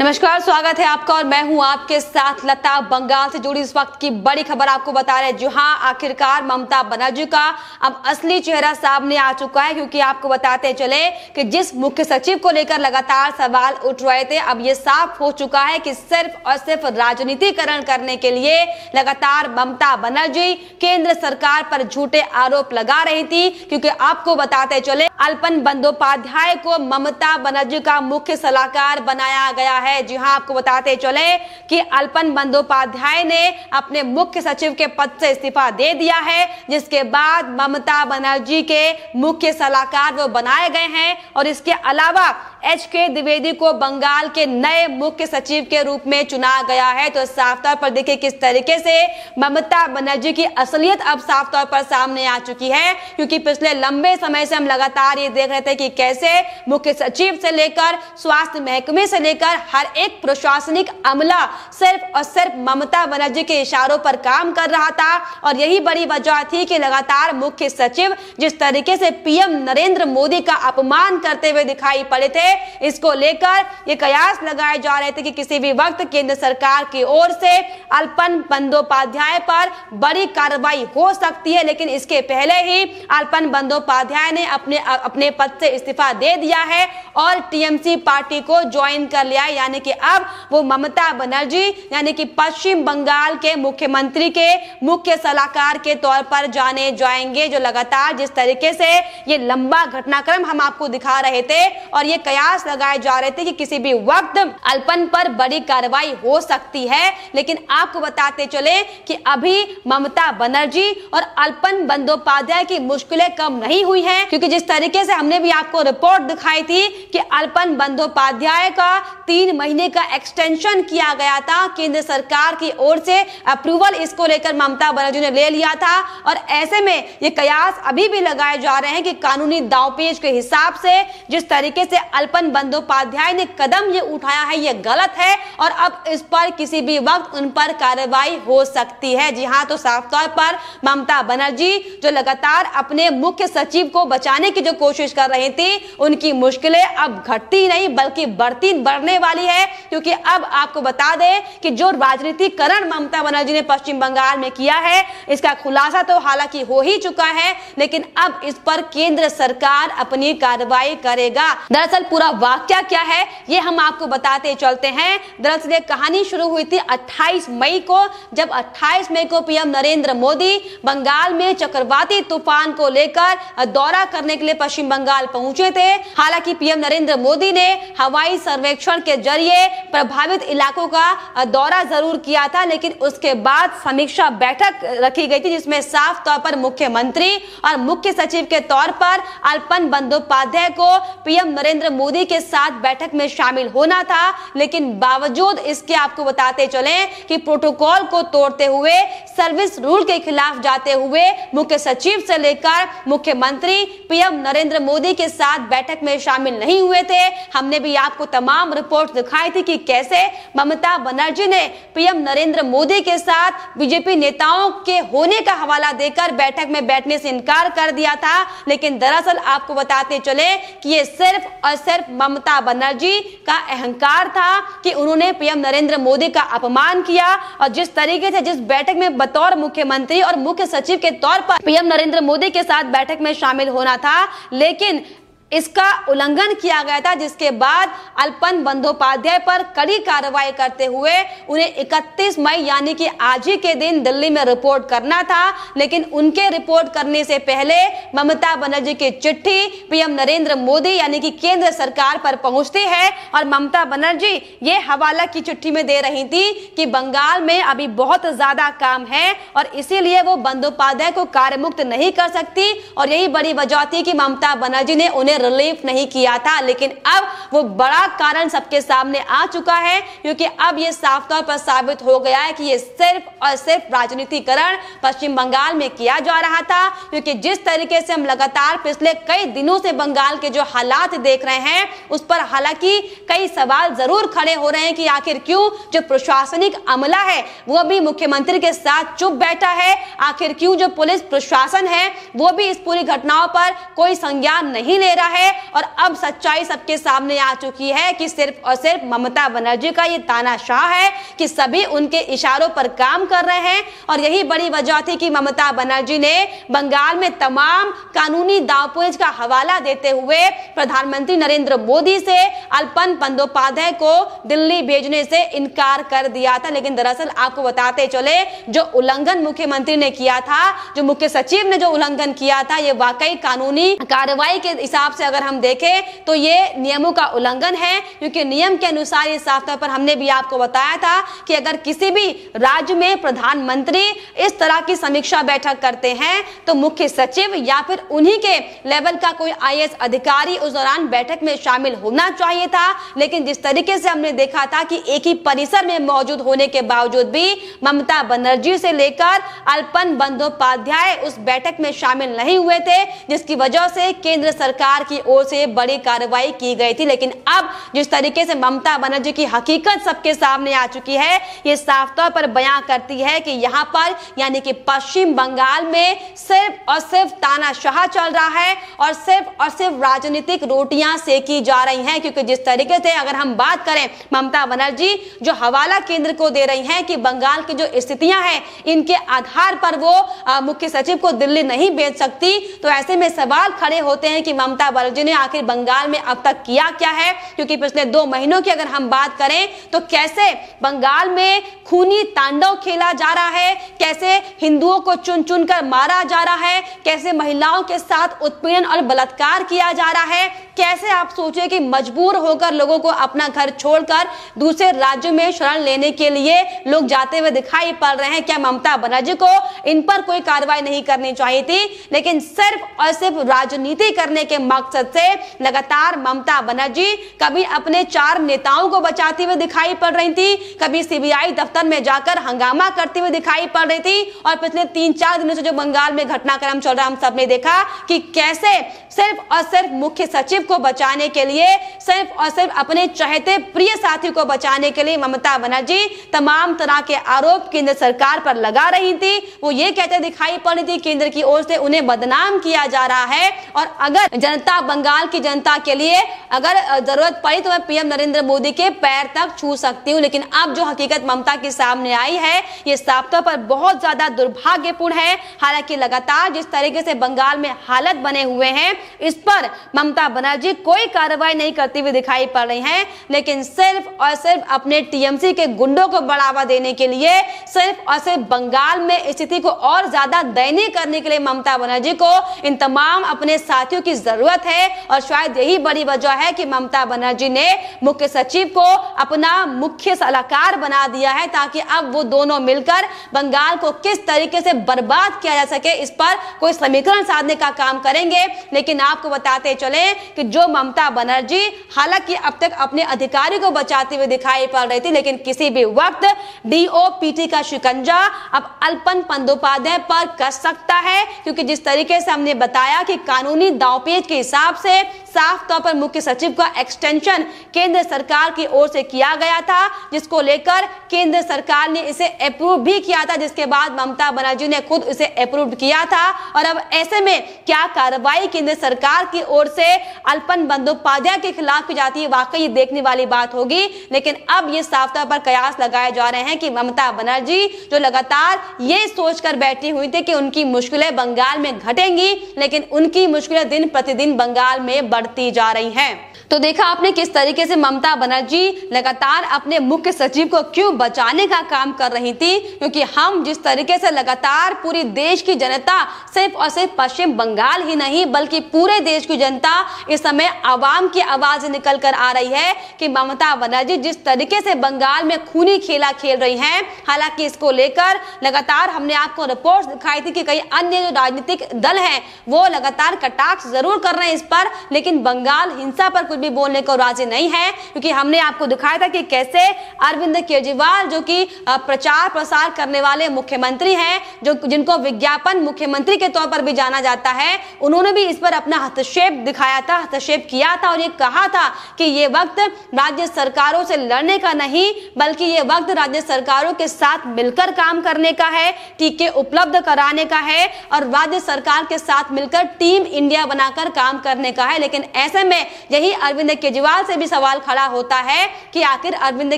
नमस्कार, स्वागत है आपका और मैं हूं आपके साथ लता। बंगाल से जुड़ी इस वक्त की बड़ी खबर आपको बता रहे हैं। जी हां, आखिरकार ममता बनर्जी का अब असली चेहरा सामने आ चुका है, क्योंकि आपको बताते चले कि जिस मुख्य सचिव को लेकर लगातार सवाल उठ रहे थे, अब ये साफ हो चुका है कि सिर्फ और सिर्फ राजनीतिकरण करने के लिए लगातार ममता बनर्जी केंद्र सरकार पर झूठे आरोप लगा रही थी। क्योंकि आपको बताते चले अल्पन बंदोपाध्याय को ममता बनर्जी का मुख्य सलाहकार बनाया गया है। जी हां, आपको बताते चले कि अल्पन बंदोपाध्याय ने अपने मुख्य सचिव के पद से इस्तीफा दे दिया है, जिसके बाद ममता बनर्जी के मुख्य सलाहकार वो बनाए गए हैं। और इसके अलावा HK द्विवेदी को बंगाल के नए मुख्य सचिव के रूप में चुना गया है। तो साफ तौर पर देखिए किस तरीके से ममता बनर्जी की असलियत अब साफ तौर पर सामने आ चुकी है, क्योंकि पिछले लंबे समय से हम लगातार ये देख रहे थे कि कैसे मुख्य सचिव से लेकर स्वास्थ्य महकमे से लेकर हर एक प्रशासनिक अमला सिर्फ और सिर्फ ममता बनर्जी के इशारों पर काम कर रहा था। और यही बड़ी वजह थी कि लगातार मुख्य सचिव जिस तरीके से PM नरेंद्र मोदी का अपमान करते हुए दिखाई पड़े थे, इसको लेकर ये कयास लगाए जा रहे थे कि किसी भी वक्त केंद्र सरकार की ओर से अल्पन बंदोपाध्याय पर बड़ी कार्रवाई हो सकती है। लेकिन इसके पहले ही अल्पन बंदोपाध्याय ने अपने पद से इस्तीफा दे दिया है और TMC पार्टी को ज्वाइन कर लिया है। यानी कि अब वो ममता बनर्जी यानी कि पश्चिम बंगाल के मुख्यमंत्री के मुख्य सलाहकार के तौर पर जाने जाएंगे। जो लगातार जिस तरीके से ये लंबा घटनाक्रम हम आपको दिखा रहे थे और ये कयास लगाए जा रहे थे कि किसी भी वक्त अल्पन पर बड़ी कार्रवाई हो सकती है। लेकिन आपको बताते चले कि अभी ममता बनर्जी और अल्पन बंदोपाध्याय की मुश्किलें कम नहीं हुई हैं, क्योंकि जिस तरीके से हमने भी आपको रिपोर्ट दिखाई थी कि अल्पन बंदोपाध्याय का 3 महीने का एक्सटेंशन किया गया था केंद्र सरकार की ओर से, अप्रूवल इसको लेकर ममता बनर्जी ने ले लिया था। और ऐसे में ये कयास अभी भी लगाए जा रहे हैं कि कानूनी दांवपेच के हिसाब से जिस तरीके से अल्पन बंदोपाध्याय ने कदम ये उठाया है, ये गलत है और अब इस पर किसी भी वक्त उन पर कार्रवाई हो सकती है। जी हाँ, तो साफ तौर पर ममता बनर्जी जो लगातार अपने मुख्य सचिव को बचाने की जो कोशिश कर रही थी, उनकी मुश्किलें अब घटती नहीं बल्कि बढ़ने वाली है। क्योंकि अब आपको बता दें कि जो राजनीतिकरण ममता बनर्जी ने पश्चिम बंगाल में किया है, इसका खुलासा तो हालांकि हो ही चुका है, लेकिन अब इस पर केंद्र सरकार अपनी कार्रवाई करेगा। दरअसल पूरा वाकया क्या है ये हम आपको बताते चलते हैं। दरअसल ये कहानी शुरू हुई थी 28 मई को, जब 28 मई को PM नरेंद्र मोदी बंगाल में चक्रवाती तूफान को लेकर दौरा करने के लिए पश्चिम बंगाल पहुंचे थे। हालांकि PM नरेंद्र मोदी ने हवाई सर्वेक्षण के जरिए प्रभावित इलाकों का दौरा जरूर किया था, लेकिन उसके बाद समीक्षा बैठक रखी गई थी, जिसमें साफ तौर पर मुख्यमंत्री और मुख्य सचिव के तौर पर अल्पन बंदोपाध्याय को PM नरेंद्र मोदी के साथ बैठक में शामिल होना था। लेकिन बावजूद इसके आपको बताते चले कि प्रोटोकॉल को तोड़ते हुए, सर्विस रूल के खिलाफ जाते हुए मुख्य सचिव से लेकर मुख्यमंत्री PM नरेंद्र मोदी के साथ बैठक में शामिल नहीं हुए थे। हमने भी आपको तमाम रिपोर्ट दिखाई थी कि कैसे ममता बनर्जी ने PM नरेंद्र मोदी के साथ बीजेपी नेताओं के होने का हवाला देकर बैठक में बैठने से इनकार कर दिया था। लेकिन दरअसल आपको बताते चले कि ये सिर्फ और सिर्फ ममता बनर्जी का अहंकार था कि उन्होंने PM नरेंद्र मोदी का अपमान किया। और जिस तरीके से जिस बैठक में बतौर मुख्यमंत्री और मुख्य सचिव के तौर पर PM नरेंद्र मोदी के साथ बैठक में शामिल होना था, लेकिन इसका उल्लंघन किया गया था, जिसके बाद अल्पन बंदोपाध्याय पर कड़ी कार्रवाई करते हुए उन्हें 31 मई यानी कि आज ही के दिन दिल्ली में रिपोर्ट करना था। लेकिन उनके रिपोर्ट करने से पहले ममता बनर्जी की चिट्ठी PM नरेंद्र मोदी यानी कि केंद्र सरकार पर पहुंचती है और ममता बनर्जी ये हवाला की चिट्ठी में दे रही थी कि बंगाल में अभी बहुत ज्यादा काम है और इसीलिए वो बंदोपाध्याय को कार्यमुक्त नहीं कर सकती। और यही बड़ी वजह थी कि ममता बनर्जी ने उन्हें रिलीफ नहीं किया था। लेकिन अब वो बड़ा कारण सबके सामने आ चुका है, क्योंकि अब ये साफ तौर पर साबित हो गया है कि ये सिर्फ और सिर्फ राजनीतिकरण पश्चिम बंगाल में किया जा रहा था। क्योंकि जिस तरीके से हम लगातार पिछले कई दिनों से बंगाल के जो हालात देख रहे हैं, उस पर हालांकि कई सवाल जरूर खड़े हो रहे हैं कि आखिर क्यों जो प्रशासनिक अमला है वो भी मुख्यमंत्री के साथ चुप बैठा है, आखिर क्यों जो पुलिस प्रशासन है वो भी इस पूरी घटनाओं पर कोई संज्ञान नहीं ले रहा किया है और अब सच्चाई सबके सामने आ चुकी है कि सिर्फ और सिर्फ ममता बनर्जी का ये तानाशाह है कि सभी उनके इशारों पर काम कर रहे हैं। और यही बड़ी वजह थी कि ममता बनर्जी ने बंगाल में तमाम कानूनी दांवपेच का हवाला देते हुए प्रधानमंत्री नरेंद्र मोदी से अल्पन बंदोपाध्याय को दिल्ली भेजने से इनकार कर दिया था। लेकिन दरअसल आपको बताते चले, जो उल्लंघन मुख्यमंत्री ने किया था, जो मुख्य सचिव ने जो उल्लंघन किया था, ये वाकई कानूनी कार्रवाई के हिसाब से अगर हम देखें तो ये नियमों का उल्लंघन है। क्योंकि नियम के अनुसार ये साफ तौर पर हमने भी आपको बताया था कि अगर किसी भी राज्य में प्रधानमंत्री इस तरह की समीक्षा बैठक करते हैं तो मुख्य सचिव या फिर उन्हीं के लेवल का कोई आईएएस अधिकारी उस दौरान बैठक में शामिल होना चाहिए था। लेकिन जिस तरीके से हमने देखा था कि एक ही परिसर में मौजूद होने के बावजूद भी ममता बनर्जी से लेकर अल्पन बंदोपाध्याय उस बैठक में शामिल नहीं हुए थे, जिसकी वजह से केंद्र सरकार की ओर से बड़ी कार्रवाई की गई थी। लेकिन अब जिस तरीके से ममता बनर्जी की हकीकत सबके सामने आ चुकी है, ये साफ तौर पर बयां करती है कि यहाँ पर यानी कि पश्चिम बंगाल में सिर्फ और सिर्फ तानाशाह चल रहा है और सिर्फ राजनीतिक रोटियां सेकी जा रही हैं। क्योंकि जिस तरीके से अगर हम बात करें, ममता बनर्जी जो हवाला केंद्र को दे रही हैं कि बंगाल की जो स्थितियां हैं इनके आधार पर वो मुख्य सचिव को दिल्ली नहीं भेज सकती, तो ऐसे में सवाल खड़े होते हैं कि ममता बनर्जी ने आखिर बंगाल में अब तक किया क्या है। क्योंकि पिछले 2 महीनों की अगर हम बात करें तो कैसे बंगाल में खूनी तांडव खेला जा रहा है, कैसे हिंदुओं को चुन चुन कर मारा जा रहा है, कैसे महिलाओं के साथ उत्पीड़न और बलात्कार किया जा रहा है, कैसे आप सोचिए कि मजबूर होकर लोगों को अपना घर छोड़कर दूसरे राज्यों में शरण लेने के लिए लोग जाते हुए दिखाई पड़ रहे हैं। क्या ममता बनर्जी को इन पर कोई कार्रवाई नहीं करनी चाहिए थी? लेकिन सिर्फ और सिर्फ राजनीति करने के मकसद से लगातार ममता बनर्जी कभी अपने 4 नेताओं को बचाती हुए दिखाई पड़ रही थी, कभी सीबीआई दफ्तर में जाकर हंगामा करती हुई दिखाई पड़ रही थी। और पिछले 3-4 दिनों से जो बंगाल में घटनाक्रम चल रहा है, हम सब ने देखा कि कैसे सिर्फ और सिर्फ मुख्य सचिव को बचाने के लिए, सिर्फ और सिर्फ अपने चहेते प्रिय साथी को बचाने के लिए ममता बनर्जी तमाम तरह के आरोप केंद्र सरकार पर लगा रही थी। वो ये कहते दिखाई पड़ रही थी केंद्र की ओर से उन्हें बदनाम किया जा रहा है और अगर जनता, बंगाल की जनता के लिए अगर जरूरत पड़ी तो मैं पीएम नरेंद्र मोदी के पैर तक छू सकती हूँ। लेकिन अब जो हकीकत ममता के सामने आई है, ये साफ तौर पर बहुत ज्यादा दुर्भाग्यपूर्ण है। हालांकि लगातार जिस तरीके से बंगाल में हालत बने हुए हैं, इस पर ममता बनर्जी कोई कार्रवाई नहीं करती हुई दिखाई पड़ रही हैं। लेकिन सिर्फ और सिर्फ अपने टीएमसी के गुंडों को बढ़ावा देने के लिए, सिर्फ और सिर्फ बंगाल में स्थिति को और ज्यादा दयनीय करने के लिए ममता बनर्जी को इन तमाम अपने साथियों की जरूरत है। और शायद यही बड़ी वजह है कि ममता बनर्जी ने मुख्य सचिव को अपना मुख्य सलाहकार बना दिया है, ताकि अब वो दोनों मिलकर बंगाल को किस तरीके से बर्बाद किया जा सके इस पर कोई समीकरण साधने का काम करेंगे। लेकिन आपको बताते चले कि जो ममता बनर्जी हालांकि अब तक अपने अधिकारी को बचाते हुए दिखाई पड़ रही थी, लेकिन किसी भी वक्त डीओपीटी का शिकंजा अब अल्पन बंदोपाध्याय पर कस सकता है। क्योंकि जिस तरीके से हमने बताया कि कानूनी दांवपेच के हिसाब से साफ तौर पर मुख्य सचिव का एक्सटेंशन केंद्र सरकार की ओर से किया गया था, जिसको लेकर केंद्र सरकार ने इसे अप्रूव भी किया था, जिसके बाद ममता बनर्जी ने खुद इसे अप्रूव किया था। और अब ऐसे में क्या कार्रवाई केंद्र सरकार की ओर से अल्पन बंदोपाध्याय के खिलाफ की जाती है, वाकई देखने वाली बात होगी। लेकिन अब ये साफ तौर पर कयास लगाए जा रहे हैं कि ममता बनर्जी जो लगातार ये सोचकर बैठी हुई थी कि उनकी मुश्किलें बंगाल में घटेंगी, लेकिन उनकी मुश्किलें दिन प्रतिदिन बंगाल में बढ़ती जा रही हैं। तो देखा आपने किस तरीके से ममता बनर्जी लगातार अपने मुख्य सचिव को क्यों बचाने का काम कर रही थी। क्योंकि हम जिस तरीके से लगातार पूरी देश की जनता, सिर्फ और सिर्फ पश्चिम बंगाल ही नहीं बल्कि पूरे देश की जनता इस समय आवाम की आवाज निकल कर आ रही है कि ममता बनर्जी जिस तरीके से बंगाल में खूनी खेला खेल रही हैं। हालांकि इसको लेकर लगातार हमने आपको रिपोर्ट दिखाई थी कि कई अन्य जो राजनीतिक दल हैं वो लगातार कटाक्ष जरूर कर रहे हैं इस पर, लेकिन बंगाल हिंसा पर भी बोलने को राजी नहीं है। क्योंकि हमने आपको दिखाया था कि कैसे अरविंद केजरीवाल जो कि प्रचार प्रसार करने वाले मुख्यमंत्री हैं, जो जिनको विज्ञापन मुख्यमंत्री के तौर पर भी जाना जाता है, उन्होंने भी इस पर अपना हस्तक्षेप दिखाया था, हस्तक्षेप किया था और ये कहा था कि ये वक्त राज्य सरकारों से लड़ने का नहीं बल्कि ये वक्त राज्य सरकारों के साथ मिलकर काम करने का है, टीके उपलब्ध कराने का है और राज्य सरकार के साथ मिलकर टीम इंडिया बनाकर काम करने का है। लेकिन ऐसे में यही अरविंद केजरीवाल से भी सवाल खड़ा होता है कि आखिर अरविंद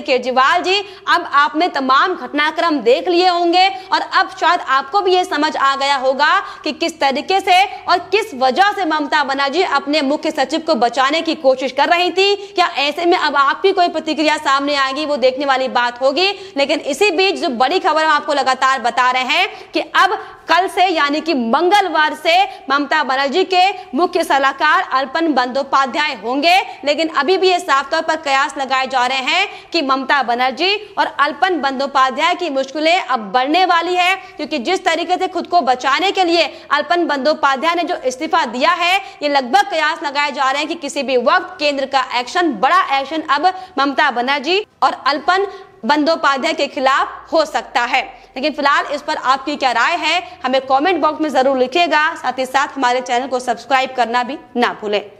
केजरीवाल जी, अब आपने तमाम घटनाक्रम देख लिए होंगे और अब शायद आपको भी ये समझ आ गया होगा कि किस तरीके से और किस वजह से ममता बनर्जी अपने मुख्य सचिव को बचाने की कोशिश कर रही थी। क्या ऐसे में अब आपकी कोई प्रतिक्रिया सामने आएगी, वो देखने वाली बात होगी। लेकिन इसी बीच जो बड़ी खबर हम आपको लगातार बता रहे हैं कि अब कल से यानी कि मंगलवार से ममता बनर्जी के मुख्य सलाहकार अर्पण बंदोपाध्याय होंगे। लेकिन अभी भी ये साफ तौर पर कयास लगाए जा रहे हैं कि ममता बनर्जी और अर्पण बंदोपाध्याय की मुश्किलें अब बढ़ने वाली है, क्योंकि जिस तरीके से खुद को बचाने के लिए अर्पण बंदोपाध्याय ने जो इस्तीफा दिया है, ये लगभग कयास लगाए जा रहे हैं कि किसी भी वक्त केंद्र का एक्शन, बड़ा एक्शन अब ममता बनर्जी और अर्पण बंदोपाध्याय के खिलाफ हो सकता है। लेकिन फिलहाल इस पर आपकी क्या राय है, हमें कमेंट बॉक्स में जरूर लिखिएगा। साथ ही साथ हमारे चैनल को सब्सक्राइब करना भी ना भूलें।